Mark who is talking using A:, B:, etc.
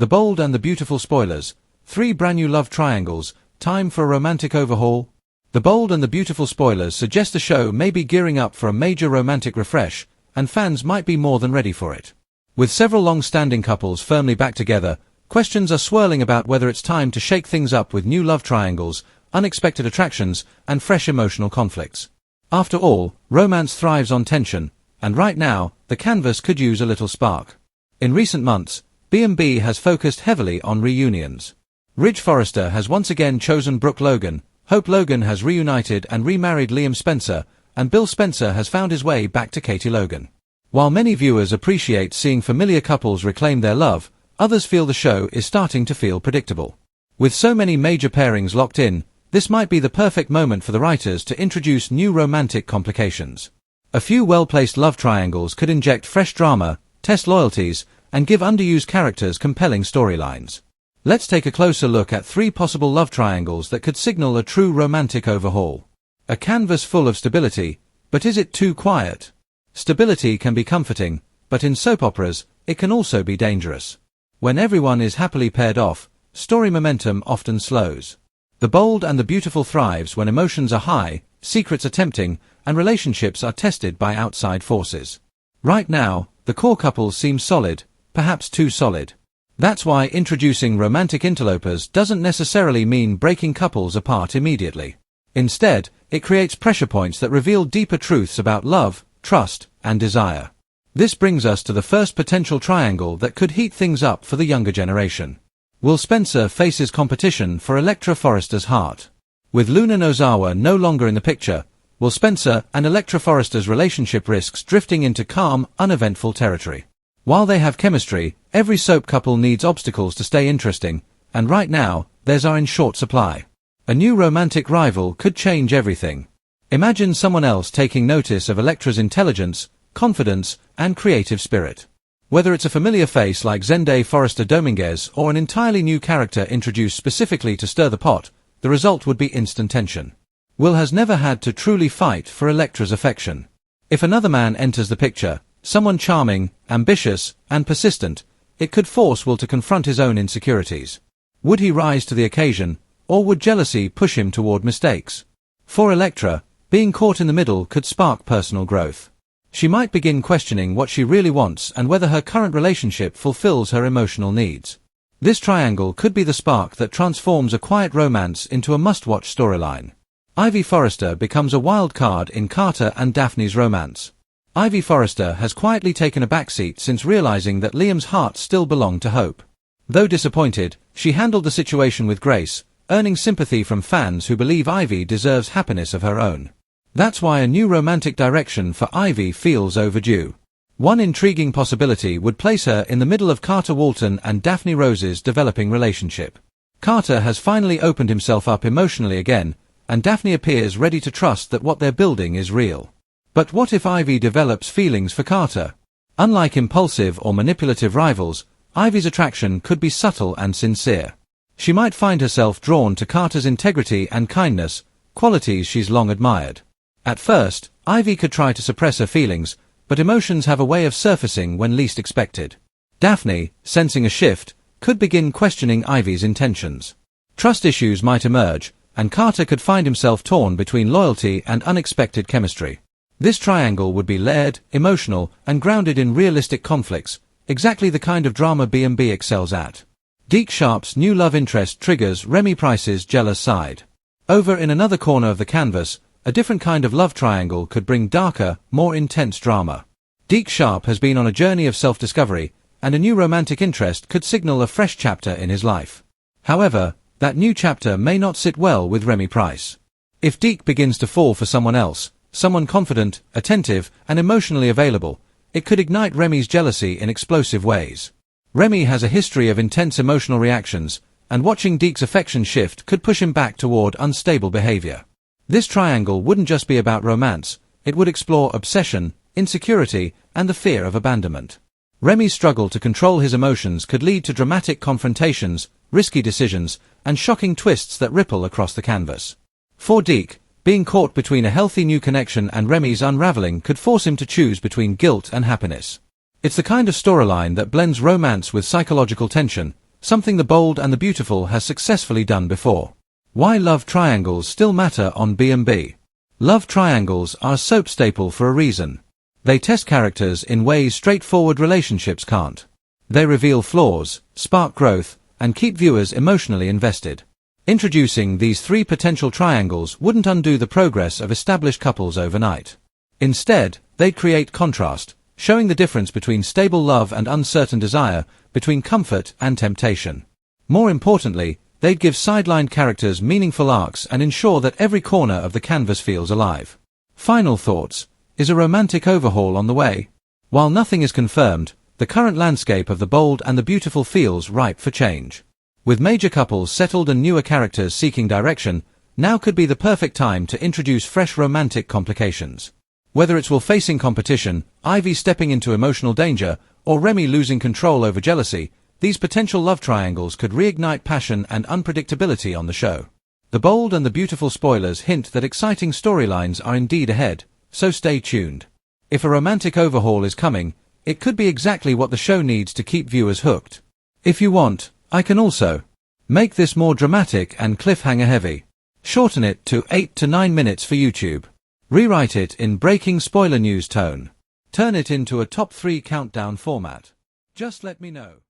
A: The Bold and the Beautiful spoilers. 3 brand new love triangles. Time for a romantic overhaul. The Bold and the Beautiful spoilers suggest the show may be gearing up for a major romantic refresh, and fans might be more than ready for it. With several long-standing couples firmly back together, questions are swirling about whether it's time to shake things up with new love triangles, unexpected attractions, and fresh emotional conflicts. After all, romance thrives on tension, and right now, the canvas could use a little spark. In recent months, B&B has focused heavily on reunions. Ridge Forrester has once again chosen Brooke Logan, Hope Logan has reunited and remarried Liam Spencer, and Bill Spencer has found his way back to Katie Logan. While many viewers appreciate seeing familiar couples reclaim their love, others feel the show is starting to feel predictable. With so many major pairings locked in, this might be the perfect moment for the writers to introduce new romantic complications. A few well-placed love triangles could inject fresh drama, test loyalties, and give underused characters compelling storylines. Let's take a closer look at 3 possible love triangles that could signal a true romantic overhaul. A canvas full of stability, but is it too quiet? Stability can be comforting, but in soap operas, it can also be dangerous. When everyone is happily paired off, story momentum often slows. The Bold and the Beautiful thrives when emotions are high, secrets are tempting, and relationships are tested by outside forces. Right now, the core couple seems solid, perhaps too solid. That's why introducing romantic interlopers doesn't necessarily mean breaking couples apart immediately. Instead, it creates pressure points that reveal deeper truths about love, trust, and desire. This brings us to the first potential triangle that could heat things up for the younger generation. Will Spencer face his competition for Electra Forrester's heart? With Luna Nozawa no longer in the picture, will Spencer and Electra Forrester's relationship risks drifting into calm, uneventful territory? While they have chemistry, every soap couple needs obstacles to stay interesting, and right now, theirs are in short supply. A new romantic rival could change everything. Imagine someone else taking notice of Electra's intelligence, confidence, and creative spirit. Whether it's a familiar face like Zendaya Forrester Dominguez or an entirely new character introduced specifically to stir the pot, the result would be instant tension. Will has never had to truly fight for Electra's affection. If another man enters the picture, someone charming, ambitious, and persistent, it could force Will to confront his own insecurities. Would he rise to the occasion, or would jealousy push him toward mistakes? For Electra, being caught in the middle could spark personal growth. She might begin questioning what she really wants and whether her current relationship fulfills her emotional needs. This triangle could be the spark that transforms a quiet romance into a must-watch storyline. Ivy Forrester becomes a wild card in Carter and Daphne's romance. Ivy Forrester has quietly taken a backseat since realizing that Liam's heart still belonged to Hope. Though disappointed, she handled the situation with grace, earning sympathy from fans who believe Ivy deserves happiness of her own. That's why a new romantic direction for Ivy feels overdue. One intriguing possibility would place her in the middle of Carter Walton and Daphne Rose's developing relationship. Carter has finally opened himself up emotionally again, and Daphne appears ready to trust that what they're building is real. But what if Ivy develops feelings for Carter? Unlike impulsive or manipulative rivals, Ivy's attraction could be subtle and sincere. She might find herself drawn to Carter's integrity and kindness, qualities she's long admired. At first, Ivy could try to suppress her feelings, but emotions have a way of surfacing when least expected. Daphne, sensing a shift, could begin questioning Ivy's intentions. Trust issues might emerge, and Carter could find himself torn between loyalty and unexpected chemistry. This triangle would be layered, emotional, and grounded in realistic conflicts, exactly the kind of drama B&B excels at. Deke Sharp's new love interest triggers Remy Price's jealous side. Over in another corner of the canvas, a different kind of love triangle could bring darker, more intense drama. Deke Sharp has been on a journey of self-discovery, and a new romantic interest could signal a fresh chapter in his life. However, that new chapter may not sit well with Remy Price. If Deke begins to fall for someone else, someone confident, attentive, and emotionally available, it could ignite Remy's jealousy in explosive ways. Remy has a history of intense emotional reactions, and watching Deke's affection shift could push him back toward unstable behavior. This triangle wouldn't just be about romance, it would explore obsession, insecurity, and the fear of abandonment. Remy's struggle to control his emotions could lead to dramatic confrontations, risky decisions, and shocking twists that ripple across the canvas. For Deke, being caught between a healthy new connection and Remy's unraveling could force him to choose between guilt and happiness. It's the kind of storyline that blends romance with psychological tension, something The Bold and the Beautiful has successfully done before. Why love triangles still matter on B&B. Love triangles are a soap staple for a reason. They test characters in ways straightforward relationships can't. They reveal flaws, spark growth, and keep viewers emotionally invested. Introducing these three potential triangles wouldn't undo the progress of established couples overnight. Instead, they'd create contrast, showing the difference between stable love and uncertain desire, between comfort and temptation. More importantly, they'd give sidelined characters meaningful arcs and ensure that every corner of the canvas feels alive. Final thoughts. Is a romantic overhaul on the way? While nothing is confirmed, the current landscape of The Bold and the Beautiful feels ripe for change. With major couples settled and newer characters seeking direction, now could be the perfect time to introduce fresh romantic complications. Whether it's Will facing competition, Ivy stepping into emotional danger, or Remy losing control over jealousy, these potential love triangles could reignite passion and unpredictability on the show. The Bold and the Beautiful spoilers hint that exciting storylines are indeed ahead, so stay tuned. If a romantic overhaul is coming, it could be exactly what the show needs to keep viewers hooked. If you want, I can also make this more dramatic and cliffhanger heavy. Shorten it to 8 to 9 minutes for YouTube. Rewrite it in breaking spoiler news tone. Turn it into a top 3 countdown format. Just let me know.